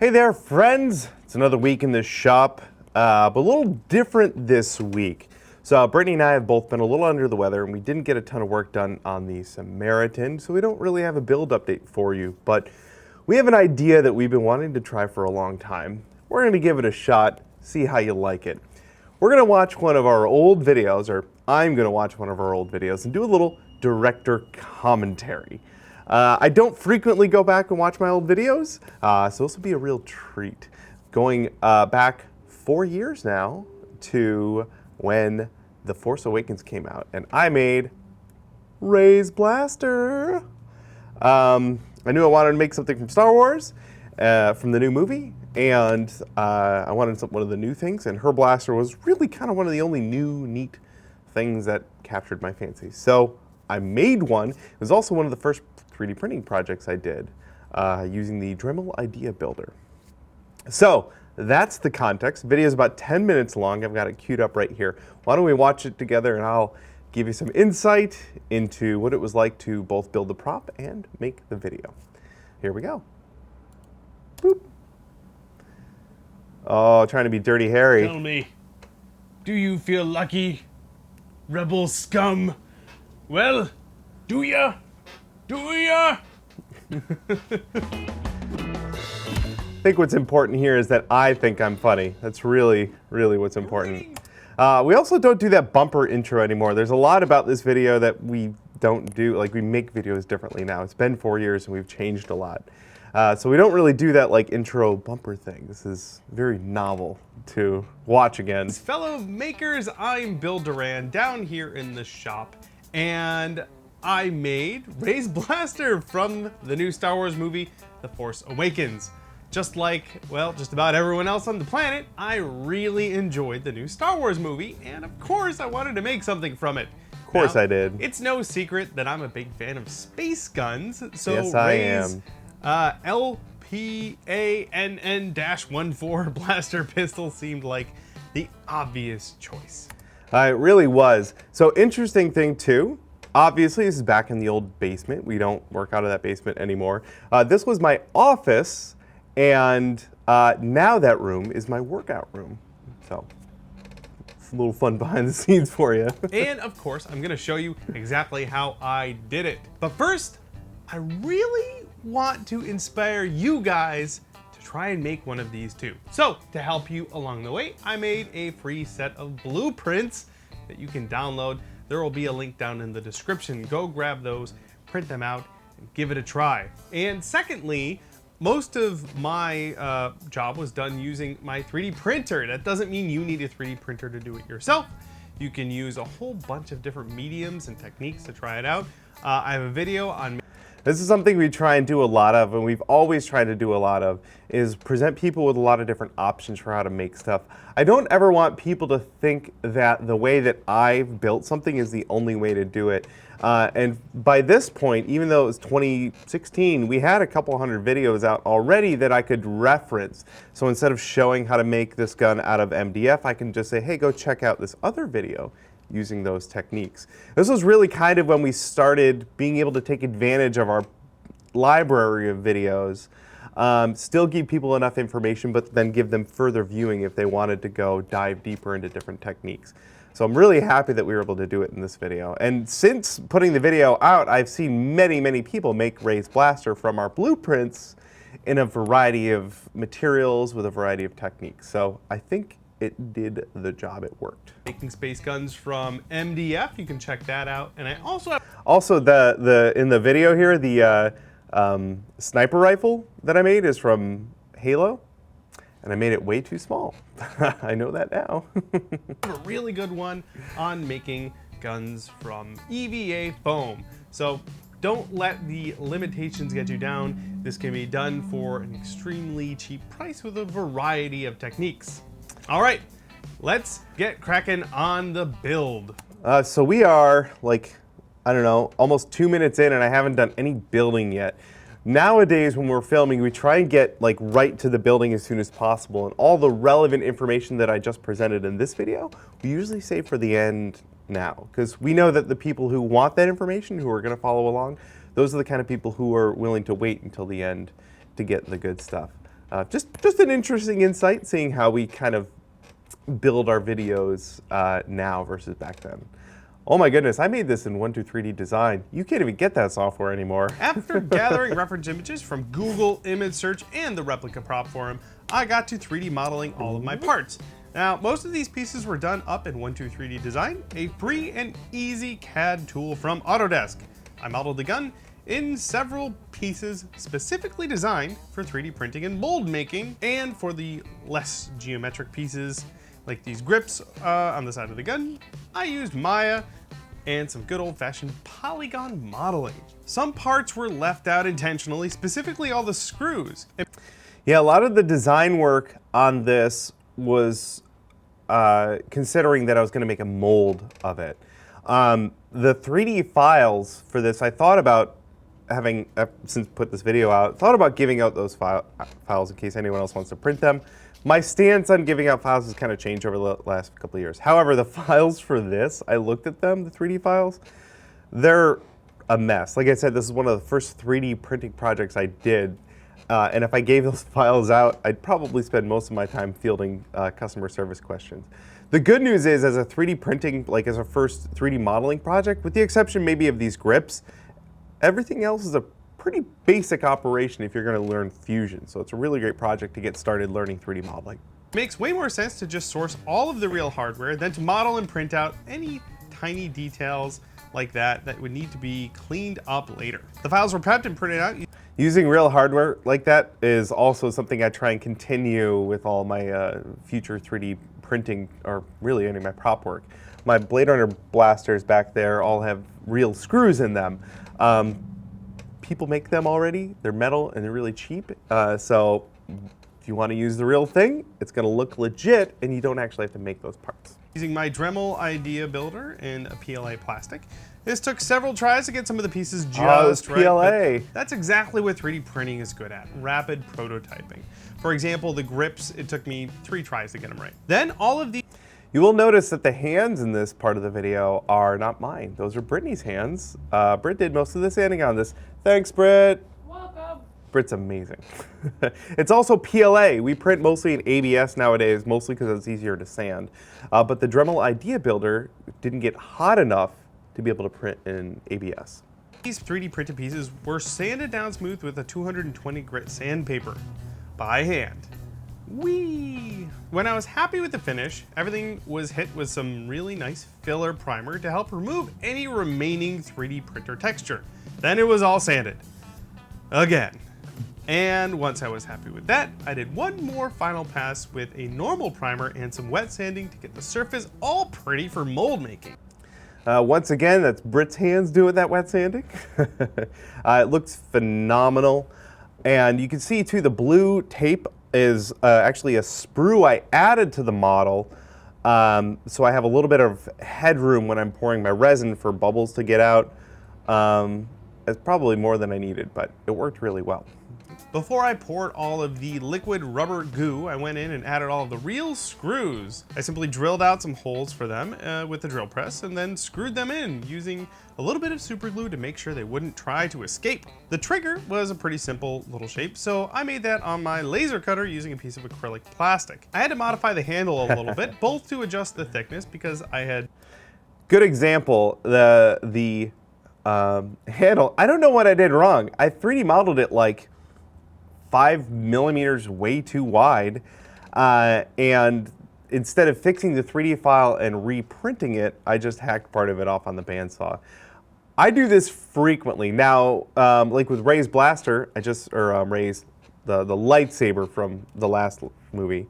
Hey there, friends. It's another week in the shop, but a little different this week. So Brittany and I have both been a little under the weather, and we didn't get a ton of work done on the Samaritan, so we don't really have a build update for you, but we have an idea that we've been wanting to try for a long time. We're going to give it a shot, see how you like it. We're going to watch one of our old videos, or I'm going to watch one of our old videos and do a little director commentary. I don't frequently go back and watch my old videos, so this will be a real treat. Going back 4 years now to when The Force Awakens came out, and I made Rey's blaster. I knew I wanted to make something from Star Wars, from the new movie, and I wanted one of the new things, and her blaster was really kind of one of the only new, neat things that captured my fancy. So I made one. It was also one of the first 3D printing projects I did using the Dremel Idea Builder. So that's the context. The video is about 10 minutes long. I've got it queued up right here. Why don't we watch it together and I'll give you some insight into what it was like to both build the prop and make the video. Here we go. Boop. Oh, trying to be Dirty Harry. Tell me, do you feel lucky, rebel scum? Well, do ya? Do ya? I think what's important here is that I think I'm funny. That's really, really what's important. We also don't do that bumper intro anymore. There's a lot about this video that we don't do. Like, we make videos differently now. It's been 4 years and we've changed a lot. So we don't really do that like intro bumper thing. This is very novel to watch again. Fellow makers, I'm Bill Duran down here in the shop, and I made Rey's blaster from the new Star Wars movie, The Force Awakens. Just like, well, just about everyone else on the planet, I really enjoyed the new Star Wars movie, and of course I wanted to make something from it. Of course I did. It's no secret that I'm a big fan of space guns, so yes, I Rey's am. LPANN-14 blaster pistol seemed like the obvious choice. It really was. So interesting thing too, obviously this is back in the old basement. We don't work out of that basement anymore. This was my office, and now that room is my workout room. So it's a little fun behind the scenes for you. And of course, I'm gonna show you exactly how I did it. But first, I really want to inspire you guys to try and make one of these too. So to help you along the way, I made a free set of blueprints that you can download. There will be a link down in the description. Go grab those, print them out, and give it a try. And secondly, most of my job was done using my 3D printer. That doesn't mean you need a 3D printer to do it yourself. You can use a whole bunch of different mediums and techniques to try it out. I have a video on... This is something we try and do a lot of, and we've always tried to do a lot of, is present people with a lot of different options for how to make stuff. I don't ever want people to think that the way that I've built something is the only way to do it. And by this point, even though it was 2016, we had a couple hundred videos out already that I could reference. So instead of showing how to make this gun out of MDF, I can just say, hey, go check out this other video using those techniques. This was really kind of when we started being able to take advantage of our library of videos, still give people enough information, but then give them further viewing if they wanted to go dive deeper into different techniques. So I'm really happy that we were able to do it in this video. And since putting the video out, I've seen many, many people make Rey's blaster from our blueprints in a variety of materials with a variety of techniques. So I think it did the job. It worked. Making space guns from MDF, you can check that out. And I also have... Also, in the video here, the sniper rifle that I made is from Halo, and I made it way too small. I know that now. a really good one on making guns from EVA foam. So don't let the limitations get you down. This can be done for an extremely cheap price with a variety of techniques. All right, let's get cracking on the build. So we are like, I don't know, almost 2 minutes in, and I haven't done any building yet. Nowadays, when we're filming, we try and get like right to the building as soon as possible, and all the relevant information that I just presented in this video, we usually save for the end now, because we know that the people who want that information, who are going to follow along, those are the kind of people who are willing to wait until the end to get the good stuff. Just an interesting insight, seeing how we kind of build our videos now versus back then. Oh my goodness, I made this in 123D Design. You can't even get that software anymore. After gathering reference images from Google Image Search and the Replica Prop Forum, I got to 3D modeling all of my parts. Now, most of these pieces were done up in 123D Design, a free and easy CAD tool from Autodesk. I modeled the gun in several pieces specifically designed for 3D printing and mold making, and for the less geometric pieces, like these grips on the side of the gun, I used Maya and some good old-fashioned polygon modeling. Some parts were left out intentionally, specifically all the screws. Yeah, a lot of the design work on this was considering that I was going to make a mold of it. The 3D files for this, I thought about having, since put this video out, thought about giving out those files in case anyone else wants to print them. My stance on giving out files has kind of changed over the last couple of years. However, the files for this, I looked at them, the 3D files, they're a mess. Like I said, this is one of the first 3D printing projects I did. And if I gave those files out, I'd probably spend most of my time fielding customer service questions. The good news is, as a 3D printing, like as a first 3D modeling project, with the exception maybe of these grips, everything else is a pretty basic operation if you're going to learn Fusion. So it's a really great project to get started learning 3D modeling. It makes way more sense to just source all of the real hardware than to model and print out any tiny details like that would need to be cleaned up later. The files were prepped and printed out. Using real hardware like that is also something I try and continue with all my future 3D printing, or really any of my prop work. My Blade Runner blasters back there all have real screws in them. People make them already. They're metal and they're really cheap. So if you want to use the real thing, it's going to look legit and you don't actually have to make those parts. Using my Dremel Idea Builder in a PLA plastic. This took several tries to get some of the pieces just right. PLA. That's exactly what 3D printing is good at, rapid prototyping. For example, the grips, it took me 3 tries to get them right. Then all of these... You will notice that the hands in this part of the video are not mine. Those are Brittany's hands. Britt did most of the sanding on this. Thanks, Britt. Welcome. Britt's amazing. It's also PLA. We print mostly in ABS nowadays, mostly because it's easier to sand. But the Dremel Idea Builder didn't get hot enough to be able to print in ABS. These 3D printed pieces were sanded down smooth with a 220 grit sandpaper by hand. Whee! When I was happy with the finish, everything was hit with some really nice filler primer to help remove any remaining 3D printer texture. Then it was all sanded. Again. And once I was happy with that, I did one more final pass with a normal primer and some wet sanding to get the surface all pretty for mold making. Once again, that's Britt's hands doing that wet sanding. It looks phenomenal. And you can see too, the blue tape is actually a sprue I added to the model. So I have a little bit of headroom when I'm pouring my resin for bubbles to get out. It's probably more than I needed, but it worked really well. Before I poured all of the liquid rubber goo, I went in and added all of the real screws. I simply drilled out some holes for them with the drill press and then screwed them in using a little bit of super glue to make sure they wouldn't try to escape. The trigger was a pretty simple little shape, so I made that on my laser cutter using a piece of acrylic plastic. I had to modify the handle a little bit, both to adjust the thickness because I had... Good example, the handle. I don't know what I did wrong. I 3D modeled it like 5 millimeters way too wide, and instead of fixing the 3D file and reprinting it, I just hacked part of it off on the bandsaw. I do this frequently. Now, like with Ray's blaster, Ray's, the lightsaber from the last movie,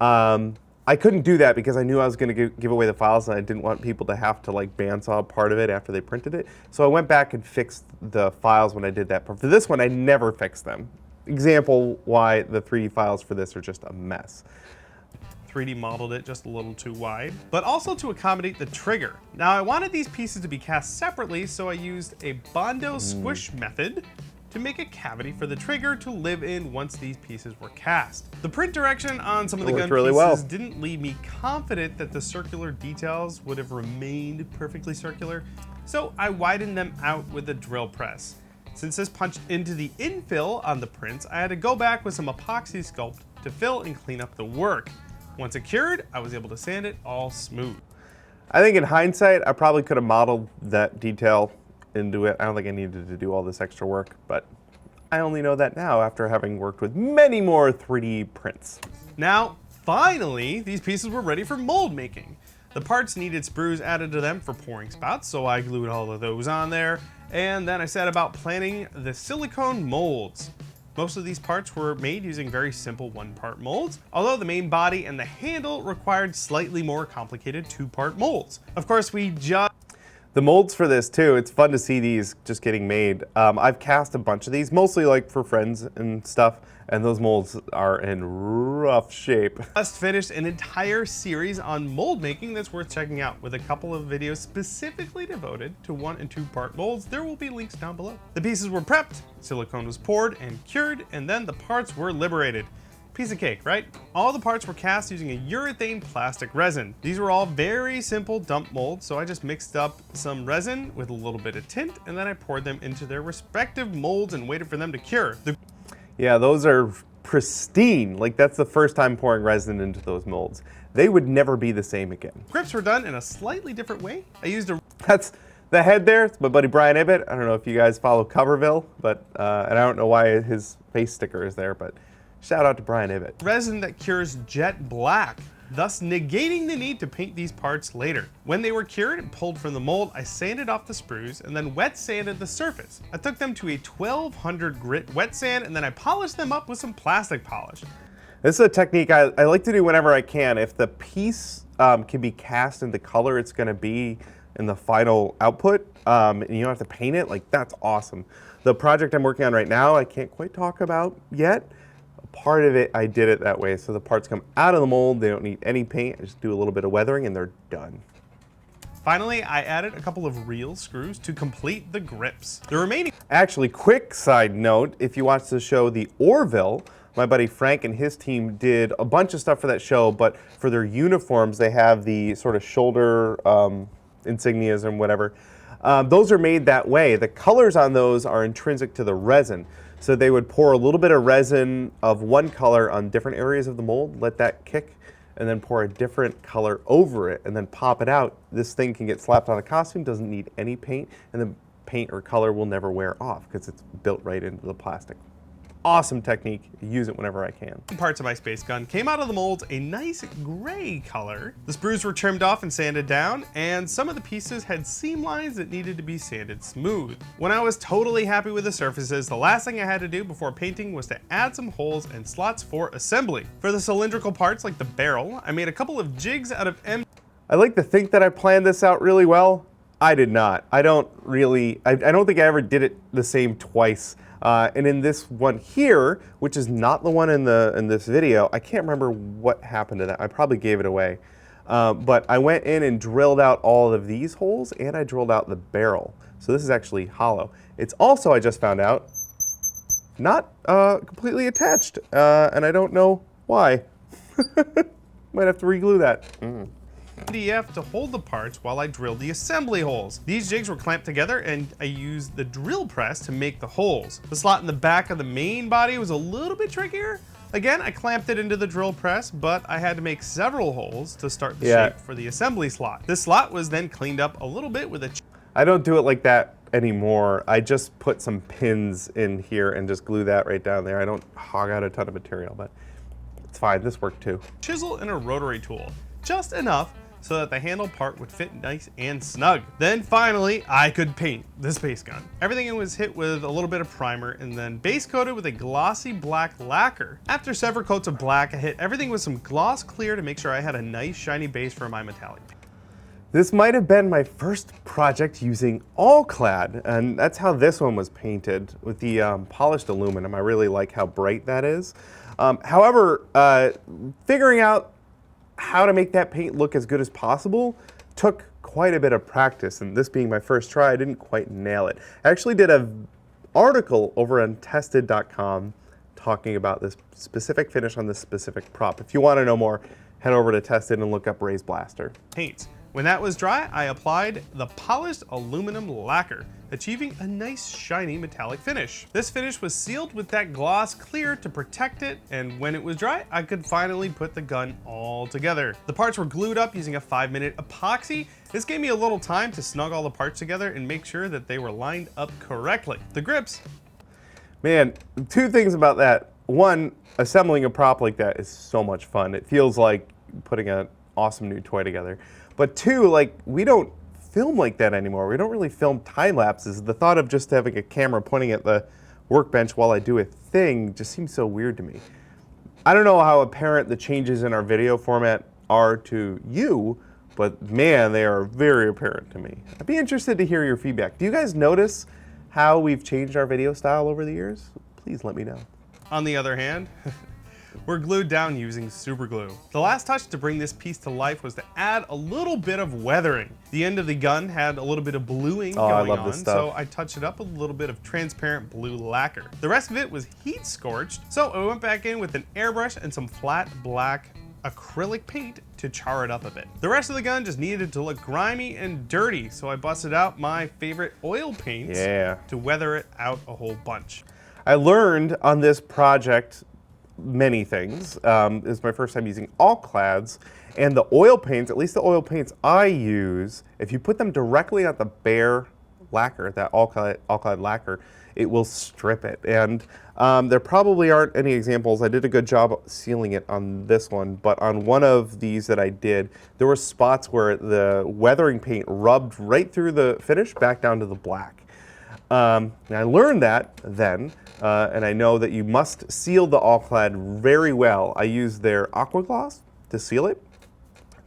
I couldn't do that because I knew I was going to give away the files and I didn't want people to have to like bandsaw part of it after they printed it. So I went back and fixed the files when I did that. But for this one, I never fixed them. Example why the 3D files for this are just a mess. 3D modeled it just a little too wide, but also to accommodate the trigger. Now I wanted these pieces to be cast separately, so I used a Bondo squish method to make a cavity for the trigger to live in once these pieces were cast. The print direction on some of the gun really pieces well. didn't leave me confident that the circular details would have remained perfectly circular, so I widened them out with a drill press. Since this punched into the infill on the prints, I had to go back with some epoxy sculpt to fill and clean up the work. Once it cured, I was able to sand it all smooth. I think in hindsight, I probably could have modeled that detail into it. I don't think I needed to do all this extra work, but I only know that now after having worked with many more 3D prints. Now, finally, these pieces were ready for mold making. The parts needed sprues added to them for pouring spouts, so I glued all of those on there, and then I set about planning the silicone molds. Most of these parts were made using very simple one-part molds, although the main body and the handle required slightly more complicated two-part molds. Of course, The molds for this too, it's fun to see these just getting made. I've cast a bunch of these, mostly like for friends and stuff, and those molds are in rough shape. Just finished an entire series on mold making that's worth checking out, with a couple of videos specifically devoted to 1- and 2-part molds. There will be links down below. The pieces were prepped, silicone was poured and cured, and then the parts were liberated. Piece of cake, right? All the parts were cast using a urethane plastic resin. These were all very simple dump molds, so I just mixed up some resin with a little bit of tint, and then I poured them into their respective molds and waited for them to cure. Yeah, those are pristine. Like, that's the first time pouring resin into those molds. They would never be the same again. Grips were done in a slightly different way. I used a That's the head there. It's my buddy Brian Ibbett. I don't know if you guys follow Coverville, but and I don't know why his face sticker is there, but shout out to Brian Ibbett. resin that cures jet black, thus negating the need to paint these parts later. When they were cured and pulled from the mold, I sanded off the sprues and then wet sanded the surface. I took them to a 1200 grit wet sand, and then I polished them up with some plastic polish. This is a technique I like to do whenever I can. If the piece can be cast in the color it's going to be in the final output, and you don't have to paint it, like, that's awesome. The project I'm working on right now, I can't quite talk about yet. Part of it, I did it that way, so the parts come out of the mold, they don't need any paint, I just do a little bit of weathering and they're done. Finally, I added a couple of real screws to complete the grips. The remaining Actually, quick side note, if you watch the show The Orville, my buddy Frank and his team did a bunch of stuff for that show, but for their uniforms, they have the sort of shoulder insignias and whatever. Those are made that way. The colors on those are intrinsic to the resin. So they would pour a little bit of resin of one color on different areas of the mold, let that kick, and then pour a different color over it, and then pop it out. This thing can get slapped on a costume, doesn't need any paint, and the paint or color will never wear off because it's built right into the plastic. Awesome technique. Use it whenever I can. parts of my space gun came out of the molds a nice gray color. The sprues were trimmed off and sanded down, and some of the pieces had seam lines that needed to be sanded smooth. When I was totally happy with the surfaces, the last thing I had to do before painting was to add some holes and slots for assembly. For the cylindrical parts like the barrel, I made a couple of jigs out of I like to think that I planned this out really well. I did not. I don't think I ever did it the same twice. And in this one here, which is not the one in this video, I can't remember what happened to that. I probably gave it away. But I went in and drilled out all of these holes, and I drilled out the barrel. So this is actually hollow. It's also, I just found out, not completely attached, and I don't know why. Might have to re-glue that. MDF to hold the parts while I drilled the assembly holes. These jigs were clamped together, and I used the drill press to make the holes. The slot in the back of the main body was a little bit trickier. Again, I clamped it into the drill press, but I had to make several holes to start the shape for the assembly slot. This slot was then cleaned up a little bit with a I don't do it like that anymore. I just put some pins in here and just glue that right down there. I don't hog out a ton of material, but it's fine. This worked too. chisel and a rotary tool. Just enough so that the handle part would fit nice and snug. Then finally, I could paint the space gun. Everything was hit with a little bit of primer and then base coated with a glossy black lacquer. After several coats of black, I hit everything with some gloss clear to make sure I had a nice shiny base for my metallic paint. This might have been my first project using all clad, and that's how this one was painted with the polished aluminum. I really like how bright that is. However, figuring out how to make that paint look as good as possible took quite a bit of practice, and this being my first try, I didn't quite nail it. I actually did an article over on tested.com talking about this specific finish on this specific prop. If you want to know more, head over to Tested and look up Ray's Blaster. Paints. When that was dry, I applied the polished aluminum lacquer, achieving a nice shiny metallic finish. This finish was sealed with that gloss clear to protect it, and when it was dry, I could finally put the gun all together. The parts were glued up using a 5-minute epoxy. This gave me a little time to snug all the parts together and make sure that they were lined up correctly. The grips. Man, two things about that. One, assembling a prop like that is so much fun. It feels like putting an awesome new toy together. But two, like, we don't film like that anymore. We don't really film time lapses. The thought of just having a camera pointing at the workbench while I do a thing just seems so weird to me. I don't know how apparent the changes in our video format are to you, but man, they are very apparent to me. I'd be interested to hear your feedback. Do you guys notice how we've changed our video style over the years? Please let me know. On the other hand, we're glued down using super glue. The last touch to bring this piece to life was to add a little bit of weathering. The end of the gun had a little bit of bluing going on, so I touched it up with a little bit of transparent blue lacquer. The rest of it was heat scorched, so I went back in with an airbrush and some flat black acrylic paint to char it up a bit. The rest of the gun just needed to look grimy and dirty, so I busted out my favorite oil paints to weather it out a whole bunch. I learned on this project many things. It's my first time using all clads, and the oil paints, at least the oil paints I use, if you put them directly on the bare lacquer, that all clad lacquer, it will strip it. And there probably aren't any examples. I did a good job sealing it on this one, but on one of these that I did, there were spots where the weathering paint rubbed right through the finish back down to the black. And I learned that then, and I know that you must seal the all-clad very well. I use their aqua gloss to seal it.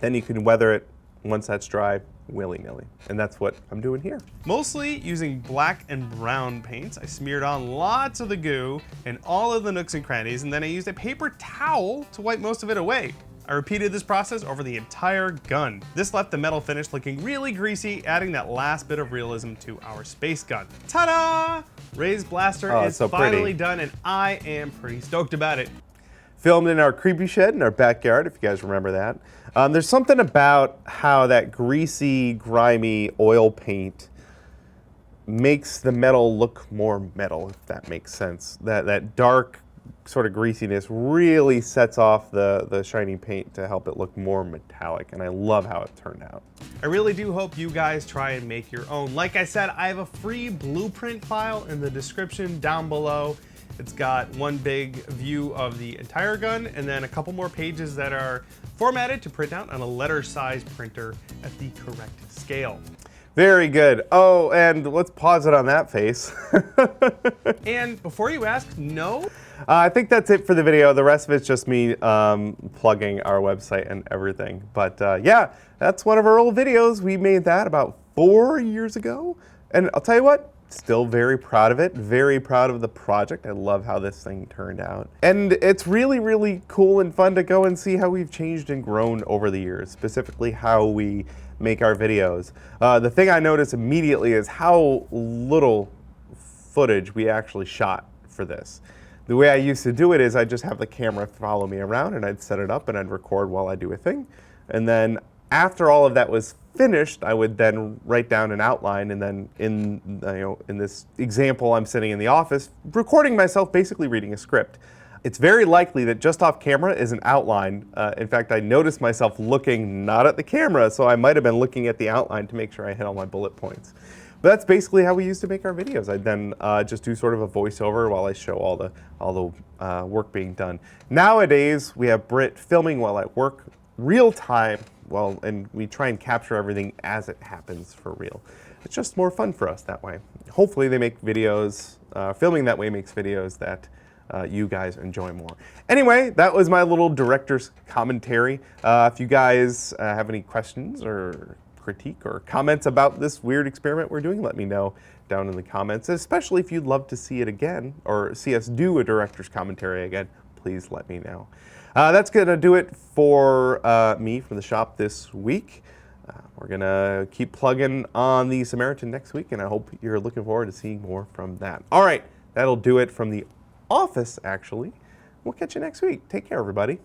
Then you can weather it once that's dry, willy-nilly. And that's what I'm doing here. Mostly using black and brown paints, I smeared on lots of the goo in all of the nooks and crannies, and then I used a paper towel to wipe most of it away. I repeated this process over the entire gun. This left the metal finish looking really greasy, adding that last bit of realism to our space gun. Ta-da! Ray's blaster is finally done, and I am pretty stoked about it. Filmed in our creepy shed in our backyard, if you guys remember that. There's something about how that greasy, grimy oil paint makes the metal look more metal, if that makes sense. That dark sort of greasiness really sets off the shiny paint to help it look more metallic, and I love how it turned out. I really do hope you guys try and make your own. Like I said, I have a free blueprint file in the description down below. It's got one big view of the entire gun and then a couple more pages that are formatted to print out on a letter-sized printer at the correct scale. Very good. Oh, and let's pause it on that face. And before you ask, no? I think that's it for the video. The rest of it's just me plugging our website and everything. But yeah, that's one of our old videos. We made that about 4 years ago. And I'll tell you what, still very proud of it. Very proud of the project. I love how this thing turned out. And it's really, really cool and fun to go and see how we've changed and grown over the years, specifically how we make our videos. The thing I noticed immediately is how little footage we actually shot for this. The way I used to do it is I'd just have the camera follow me around and I'd set it up and I'd record while I do a thing. And then after all of that was finished, I would then write down an outline, and then in this example, I'm sitting in the office recording myself basically reading a script. It's very likely that just off camera is an outline. In fact, I noticed myself looking not at the camera, so I might have been looking at the outline to make sure I hit all my bullet points. But that's basically how we used to make our videos. I'd then just do sort of a voiceover while I show all the work being done. Nowadays, we have Britt filming while at work, real time, and we try and capture everything as it happens for real. It's just more fun for us that way. Hopefully they make videos, filming that way makes videos that you guys enjoy more. Anyway, that was my little director's commentary. If you guys have any questions or critique or comments about this weird experiment we're doing, let me know down in the comments, especially if you'd love to see it again or see us do a director's commentary again, please let me know. That's gonna do it for me from the shop this week. We're gonna keep plugging on the Samaritan next week, and I hope you're looking forward to seeing more from that. All right, that'll do it from the office, actually. We'll catch you next week. Take care, everybody.